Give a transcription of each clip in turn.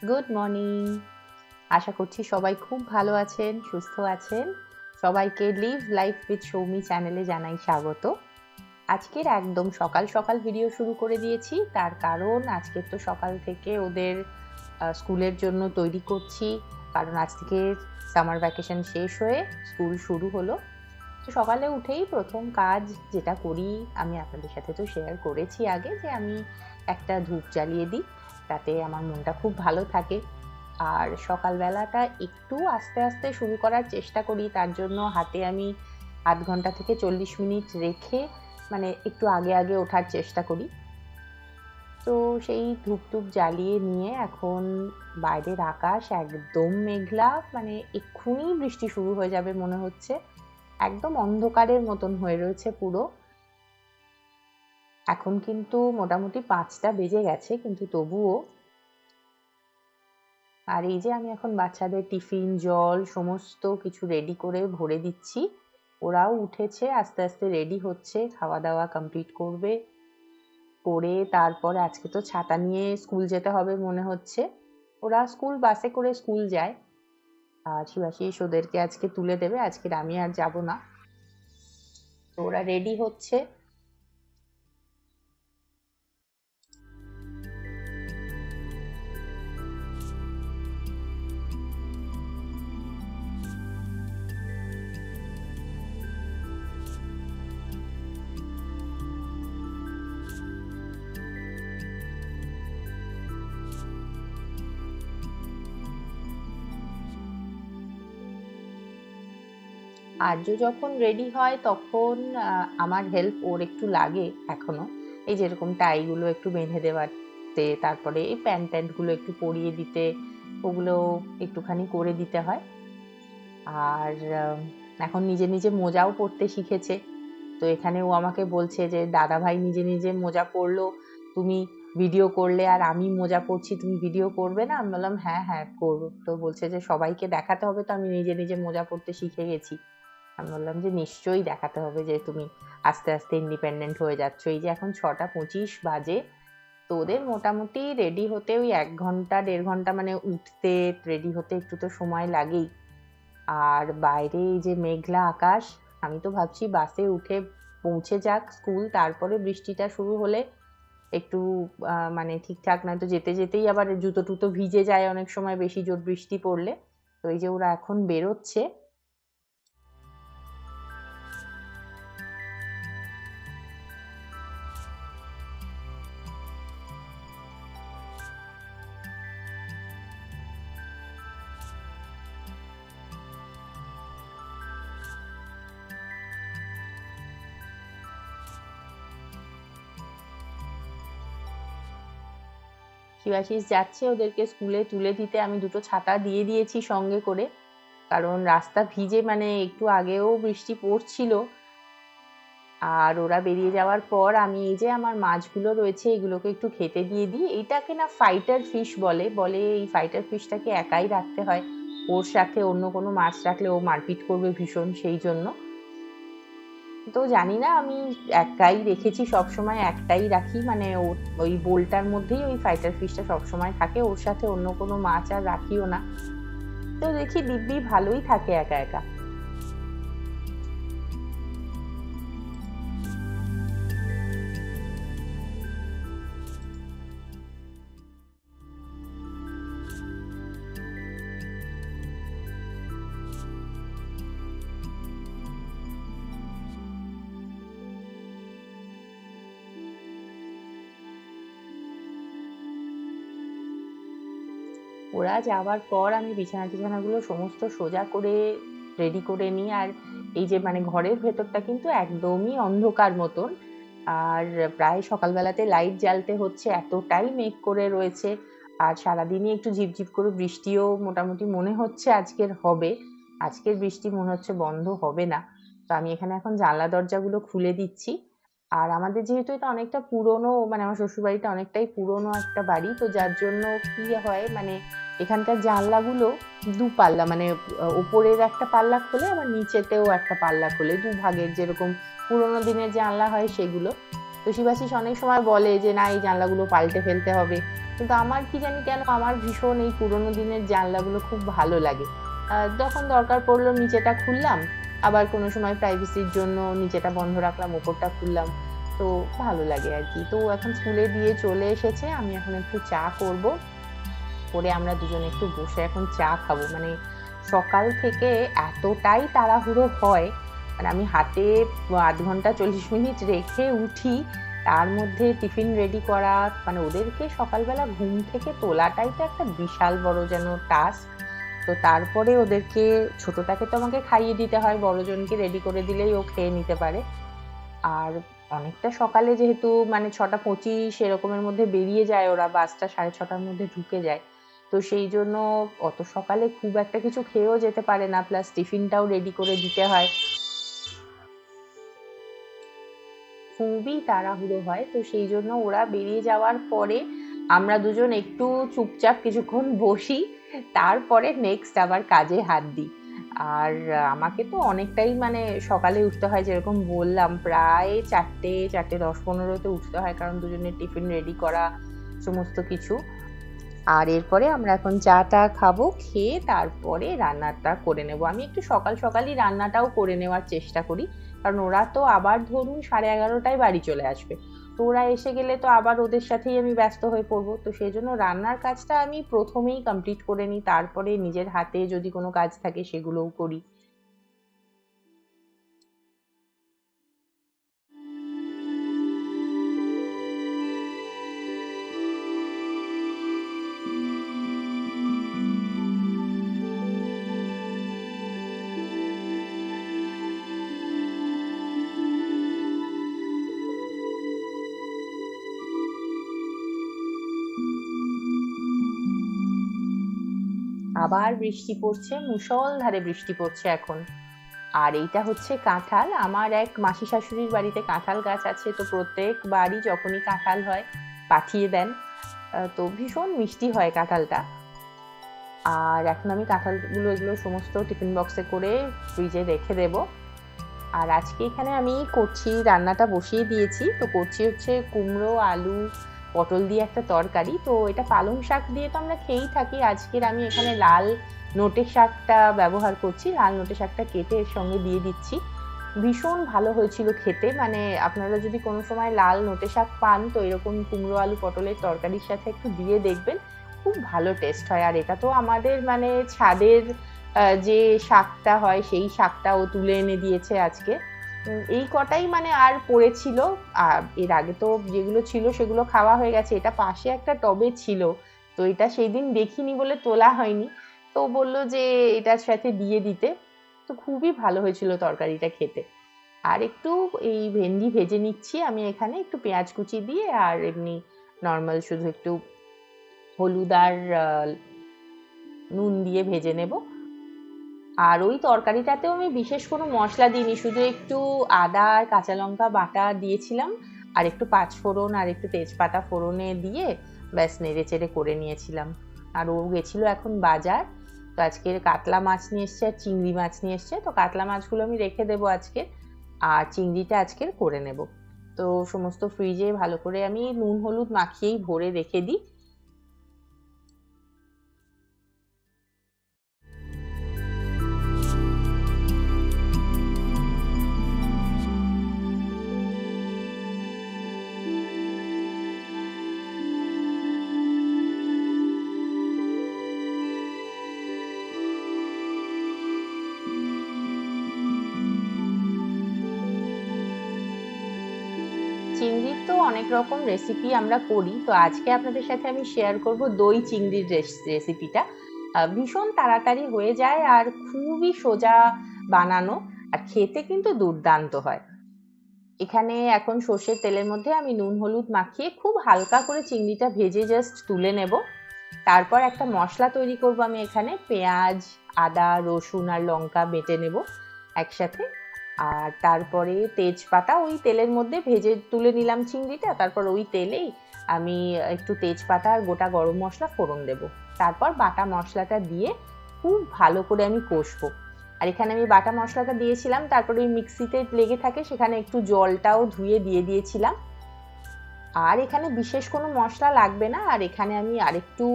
Good morning. আশা করছি সবাই খুব ভালো আছেন, সুস্থ আছেন। সবাইকে লিভ লাইফ উইথ সৌমি চ্যানেলে জানাই স্বাগত। আজকের একদম সকাল সকাল ভিডিও শুরু করে দিয়েছি, তার কারণ আজকের তো সকাল থেকে ওদের স্কুলের জন্য তৈরি করছি, কারণ আজ থেকে সামার ভ্যাকেশন শেষ হয়ে স্কুল শুরু হলো। তো সকালে উঠেই প্রথম কাজ যেটা করি, আমি আপনাদের সাথে তো শেয়ার করেছি আগে, যে আমি একটা ধূপ জ্বালিয়ে দিই, তাতে আমার মনটা খুব ভালো থাকে। আর সকালবেলাটা একটু আস্তে আস্তে শুরু করার চেষ্টা করি, তার জন্য হাতে আমি আধ ঘন্টা থেকে 40 মিনিট রেখে মানে একটু আগে আগে ওঠার চেষ্টা করি। তো সেই ধূপ টুপ জ্বালিয়ে নিয়ে এখন বাইরের আকাশ একদম মেঘলা, মানে এক্ষুনি বৃষ্টি শুরু হয়ে যাবে মনে হচ্ছে। একদম অন্ধকারের মতন হয়ে রয়েছে পুরো। এখন কিন্তু মোটামুটি 5টা বেজে গেছে, কিন্তু তবুও। আর এই যে আমি এখন বাচ্চাদের টিফিন, জল সমস্ত কিছু রেডি করে ভরে দিচ্ছি। ওরাও উঠেছে, আস্তে আস্তে রেডি হচ্ছে, খাওয়া দাওয়া কমপ্লিট করবে, করে তারপর আজকে তো ছাতা নিয়ে স্কুল যেতে হবে মনে হচ্ছে। ওরা স্কুল বাসে করে স্কুল যায়, আর শিবাশিস ওদেরকে আজকে তুলে দেবে, আজকে আমি আর যাব না। তো ওরা রেডি হচ্ছে। আর্য যখন রেডি হয় তখন আমার হেল্প ওর একটু লাগে এখনো। এই যেরকম টাইগুলো একটু বেঁধে দেওয়াতে, তারপরে এই প্যান্টগুলো একটু পরিয়ে দিতে, ওগুলো একটুখানি করে দিতে হয়। আর এখন নিজে নিজে মোজাও পরতে শিখেছে। তো এখানে ও আমাকে বলছে যে দাদা ভাই নিজে নিজে মোজা পরলো, তুমি ভিডিও করলে, আর আমি মোজা পরছি, তুমি ভিডিও করবে না? আমি বললাম হ্যাঁ হ্যাঁ করবো। তো বলছে যে সবাইকে দেখাতে হবে, তো আমি নিজে নিজে মোজা পরতে শিখে গেছি। আমি বললাম যে নিশ্চয়ই দেখাতে হবে যে তুমি আস্তে আস্তে ইন্ডিপেন্ডেন্ট হয়ে যাচ্ছ। এই যে এখন 6টা 25 বাজে, তো ওদের মোটামুটি রেডি হতে ওই 1 ঘন্টা 1.5 ঘন্টা, মানে উঠতে রেডি হতে একটু তো সময় লাগেই। আর বাইরে এই যে মেঘলা আকাশ, আমি তো ভাবছি বাসে উঠে পৌঁছে যাক স্কুল, তারপরে বৃষ্টিটা শুরু হলে একটু মানে ঠিকঠাক, নয়তো যেতে যেতেই আবার জুতো টুতো ভিজে যায় অনেক সময় বেশি জোর বৃষ্টি পড়লে। তো এই যে ওরা এখন বেরোচ্ছে। শিবাশিস যাচ্ছে ওদেরকে স্কুলে তুলে দিতে, আমি দুটো ছাতা দিয়ে দিয়েছি সঙ্গে করে, কারণ রাস্তা ভিজে, মানে একটু আগেও বৃষ্টি পড়ছিল। আর ওরা বেরিয়ে যাওয়ার পর আমি এই যে আমার মাছগুলো রয়েছে এগুলোকে একটু খেতে দিয়ে দিই। এইটাকে না ফাইটার ফিশ বলে, এই ফাইটার ফিশটাকে একাই রাখতে হয়, ওর সাথে অন্য কোনো মাছ রাখলে ও মারপিট করবে ভীষণ, সেই জন্য। তো জানি না, আমি একাই রেখেছি, সবসময় একটাই রাখি, মানে ওই বোলটার মধ্যেই ওই ফাইটার ফিশটা সবসময় থাকে, ওর সাথে অন্য কোনো মাছ আর রাখিও না। তো দেখি দিব্যি ভালোই থাকে একা একা। ওরা যাওয়ার পর আমি বিছানা টিছানাগুলো সমস্ত সোজা করে রেডি করে নিই। আর এই যে মানে ঘরের ভেতরটা কিন্তু একদমই অন্ধকার মতন, আর প্রায় সকালবেলাতে লাইট জ্বালতে হচ্ছে, এতটাই মেঘ করে রয়েছে। আর সারাদিনই একটু ঝিপঝিপ করে বৃষ্টিও মোটামুটি মনে হচ্ছে আজকের হবে। আজকের বৃষ্টি মনে হচ্ছে বন্ধ হবে না। তো আমি এখানে এখন জানলা দরজাগুলো খুলে দিচ্ছি। আর আমাদের যেহেতু এটা অনেকটা পুরনো, মানে আমার শ্বশুরবাড়িটা অনেকটাই পুরনো একটা বাড়ি, তো যার জন্য কি হয়, মানে এখানকার জানলাগুলো দুপাল্লা, মানে ওপরের একটা পাল্লা খোলে, আবার নিচেতেও একটা পাল্লা খোলে, দুভাগের, যেরকম পুরোনো দিনের জানলা হয় সেগুলো। তো শিবাশিস অনেক সময় বলে যে না এই জানলাগুলো পাল্টে ফেলতে হবে, তো কিন্তু আমার কি জানি কেন আমার ভীষণ এই পুরোনো দিনের জানলাগুলো খুব ভালো লাগে। যখন দরকার পড়লো নিচেটা খুললাম, আবার কোনো সময় প্রাইভেসির জন্য নিচেটা বন্ধ রাখলাম, ওপরটা খুললাম। তো ভালো লাগে আর কি। তো এখন স্কুলে দিয়ে চলে এসেছে, আমি এখন একটু চা করব, করে আমরা দুজনে একটু বসে এখন চা খাবো। মানে সকাল থেকে এতটাই তাড়াহুড়ো হয়, মানে আমি হাতে ০.৫ ঘন্টা ৪০ মিনিট রেখে উঠি, তার মধ্যে টিফিন রেডি করা, মানে ওদেরকে সকালবেলা ঘুম থেকে তোলাটাই তো একটা বিশাল বড় যেন টাস্ক। তো তারপরে ওদেরকে, ছোটটাকে তো আমাকে খাইয়ে দিতে হয়, বড়জনকে রেডি করে দিলেই ও খেয়ে নিতে পারে। আর অনেকটা সকালে যেহেতু মানে ৬টা ২৫ এরকমের মধ্যে বেরিয়ে যায় ওরা, বাসটা ৬:৩০টার মধ্যে ঢুকে যায়, তো সেই জন্য অত সকালে খুব একটা কিছু খেয়েও যেতে পারে না, প্লাস টিফিনটাও রেডি করে দিতে হয়, খুবই তাড়াহুড়ো হয়। তো সেই জন্য ওরা বেরিয়ে যাওয়ার পরে আমরা দুজন একটু চুপচাপ কিছুক্ষণ বসি, তারপরে নেক্সট আবার কাজে হাত দিই। আর আমাকে তো অনেকটাই মানে সকালে উঠতে হয়, যেরকম বললাম প্রায় ৪:০০, ৪:১০-১৫তে উঠতে হয়, কারণ দুজনের টিফিন রেডি করা সমস্ত কিছু। আর এরপরে আমরা এখন চাটা খাবো, খেয়ে তারপরে রান্নাটা করে নেব। আমি একটু সকাল সকালই রান্নাটাও করে নেওয়ার চেষ্টা করি, কারণ ওরা তো আবার ধরুন 11:30টায় বাড়ি চলে আসবে। তো ওরা এসে গেলে তো আবার ওদের সাথেই আমি ব্যস্ত হয়ে পড়বো। তো সেই জন্য রান্নার কাজটা আমি প্রথমেই কমপ্লিট করে নিই, তারপরে নিজের হাতে যদি কোনো কাজ থাকে সেগুলোও করি। আবার বৃষ্টি পড়ছে, মুষলধারে বৃষ্টি পড়ছে এখন। আর এইটা হচ্ছে কাঁঠাল। আমার এক মাসি শাশুড়ির বাড়িতে কাঁঠাল গাছ আছে, তো প্রত্যেকবারই যখনই কাঁঠাল হয় পাঠিয়ে দেন। তো ভীষণ মিষ্টি হয় কাঁঠালটা। আর এখন আমি কাঁঠালগুলো এগুলো সমস্ত টিফিন বক্সে করে ফ্রিজে রেখে দেব। আর আজকে এখানে আমি করছি, রান্নাটা বসিয়ে দিয়েছি, তো করছি হচ্ছে কুমড়ো আলু পটল দিয়ে একটা তরকারি। তো এটা পালং শাক দিয়ে তো আমরা খেয়েই থাকি, আজকের আমি এখানে লাল নোটে শাকটা ব্যবহার করছি, লাল নোটে শাকটা কেটে এর সঙ্গে দিয়ে দিচ্ছি। ভীষণ ভালো হয়েছিল খেতে, মানে আপনারা যদি কোনো সময় লাল নোটে শাক পান তো এরকম কুমড়ো আলু পটলের তরকারির সাথে একটু দিয়ে দেখবেন, খুব ভালো টেস্ট হয়। আর এটা তো আমাদের মানে ছাদের যে শাকটা হয় সেই শাকটাও তুলে এনে দিয়েছে আজকে। এই কটাই মানে আর পড়েছিল, আর এর আগে তো যেগুলো ছিল সেগুলো খাওয়া হয়ে গেছে। এটা পাশে একটা টবে ছিল, তো এটা সেই দিন দেখিনি বলে তোলা হয়নি, তো বলল যে এটার সাথে দিয়ে দিতে। তো খুবই ভালো হয়েছিল তরকারিটা খেতে। আর একটু এই ভেন্ডি ভেজে নিচ্ছি আমি এখানে, একটু পেঁয়াজ কুচি দিয়ে, আর এমনি নর্মাল শুধু একটু হলুদ আর নুন দিয়ে ভেজে নেব। আর ওই তরকারিটাতেও আমি বিশেষ কোনো মশলা দিইনি, শুধু একটু আদা আর কাঁচা লঙ্কা বাটা দিয়েছিলাম, আর একটু পাঁচফোড়ন আর একটু তেজপাতা ফোড়নে দিয়ে ব্যাস নেড়ে চেড়ে করে নিয়েছিলাম। আর ও গেছিল এখন বাজার, তো আজকের কাতলা মাছ নিয়ে এসছে আর চিংড়ি মাছ নিয়ে এসছে, তো কাতলা মাছগুলো আমি রেখে দেবো আজকে, আর চিংড়িটা আজকের করে নেব। তো সমস্ত ফ্রিজে ভালো করে আমি নুন হলুদ মাখিয়েই ভরে রেখে দিই। চিংড়ির তো অনেক রকম রেসিপি আমরা করি, তো আজকে আপনাদের সাথে আমি শেয়ার করব দই চিংড়ির রেসিপিটা। ভীষণ তাড়াতাড়ি হয়ে যায় আর খুবই সোজা বানানো, আর খেতে কিন্তু দুর্দান্ত হয়। এখানে এখন সর্ষের তেলের মধ্যে আমি নুন হলুদ মাখিয়ে খুব হালকা করে চিংড়িটা ভেজে জাস্ট তুলে নেব। তারপর একটা মশলা তৈরি করব আমি এখানে, পেঁয়াজ আদা রসুন আর লঙ্কা বেটে নেব একসাথে। আর তারপরে তেজপাতা ওই তেলের মধ্যে ভেজে তুলে নিলাম চিংড়িটা, তারপর ওই তেলেই আমি একটু তেজপাতা আর গোটা গরম মশলা ফোড়ন দেব। তারপর বাটা মশলাটা দিয়ে খুব ভালো করে আমি কষবো। আর এখানে আমি বাটা মশলাটা দিয়েছিলাম, তারপরে ওই মিক্সিতে লেগে থাকে সেখানে একটু জলটাও ধুয়ে দিয়ে দিয়েছিলাম। আর এখানে বিশেষ কোনো মশলা লাগবে না, আর এখানে আমি আরেকটু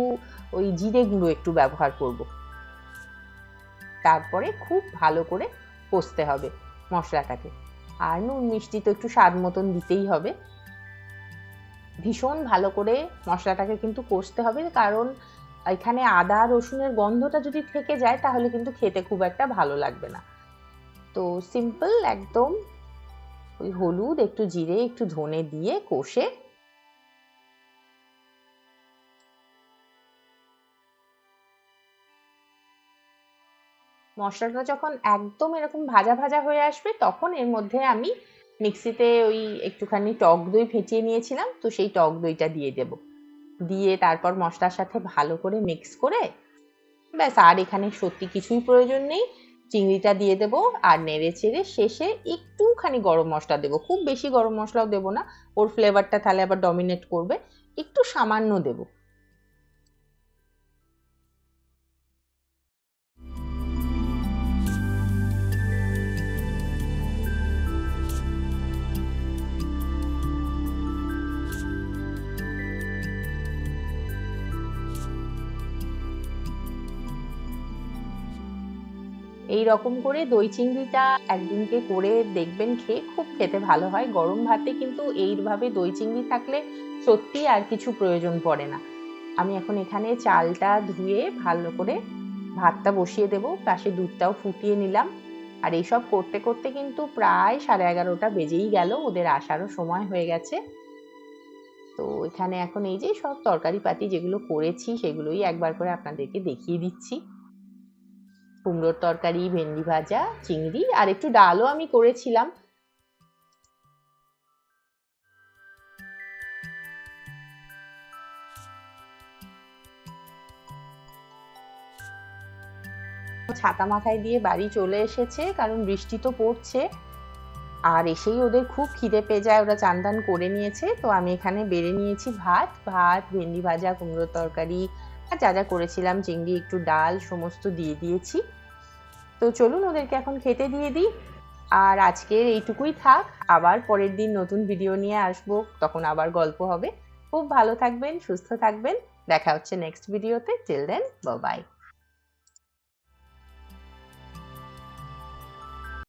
ওই জিরে গুঁড়ো একটু ব্যবহার করব। তারপরে খুব ভালো করে কষতে হবে মশলাটাকে। আর নুন মিষ্টি তো একটু স্বাদ মতন দিতেই হবে। ভীষণ ভালো করে মশলাটাকে কিন্তু কষতে হবে, কারণ এখানে আদা রসুনের গন্ধটা যদি থেকে যায় তাহলে কিন্তু খেতে খুব একটা ভালো লাগবে না। তো সিম্পল একদম ওই হলুদ, একটু জিরে, একটু ধনে দিয়ে কষে মশলাটা যখন একদম এরকম ভাজা ভাজা হয়ে আসবে, তখন এর মধ্যে আমি মিক্সিতে ওই একটুখানি টক দই ফেটিয়ে নিয়েছিলাম, তো সেই টক দইটা দিয়ে দেব। দিয়ে তারপর মশলার সাথে ভালো করে মিক্স করে ব্যাস, আর এখানে সত্যি কিছুই প্রয়োজন নেই। চিংড়িটা দিয়ে দেব আর নেড়ে চেড়ে শেষে একটুখানি গরম মশলা দেব। খুব বেশি গরম মশলাও দেব না, ওর ফ্লেভারটা তাহলে আবার ডমিনেট করবে। একটু সামান্য দেব। এই রকম করে দই চিংড়িটা একদিনকে করে দেখবেন, খেয়ে খুব খেতে ভালো হয়। গরম ভাতে কিন্তু এইভাবে দই চিংড়ি থাকলে সত্যি আর কিছু প্রয়োজন পড়ে না। আমি এখন এখানে চালটা ধুয়ে ভালো করে ভাতটা বসিয়ে দেব, পাশে দুধটাও ফুটিয়ে নিলাম। আর এইসব করতে করতে কিন্তু প্রায় 11:30টা বেজেই গেল, ওদের আসারও সময় হয়ে গেছে। তো এখানে এখন এই যে সব তরকারি পাতি যেগুলো করেছি সেগুলোই একবার করে আপনাদেরকে দেখিয়ে দিচ্ছি। কুমড়োর তরকারি, ভেন্ডি ভাজা, চিংড়ি আর একটু ডালও আমি করেছিলাম। ছাতা মাথায় দিয়ে বাড়ি চলে এসেছে, কারণ বৃষ্টি তো পড়ছে। আর এসেই ওদের খুব খিদে পেয়ে যায়, ওরা চান টান করে নিয়েছে। তো আমি এখানে বেড়ে নিয়েছি ভাত, ভেন্ডি ভাজা, কুমড়োর তরকারি আর যা যা করেছিলাম, চিংড়ি, একটু ডাল, সমস্ত দিয়ে দিয়েছি। তো চলুন ওদেরকে এখন খেতে দিয়ে দিই। আর আজকের এইটুকুই থাক, আবার পরের দিন নতুন ভিডিও নিয়ে আসবো, তখন আবার গল্প হবে। খুব ভালো থাকবেন, সুস্থ থাকবেন, দেখা হচ্ছে নেক্সট ভিডিওতে। Till then, bye by.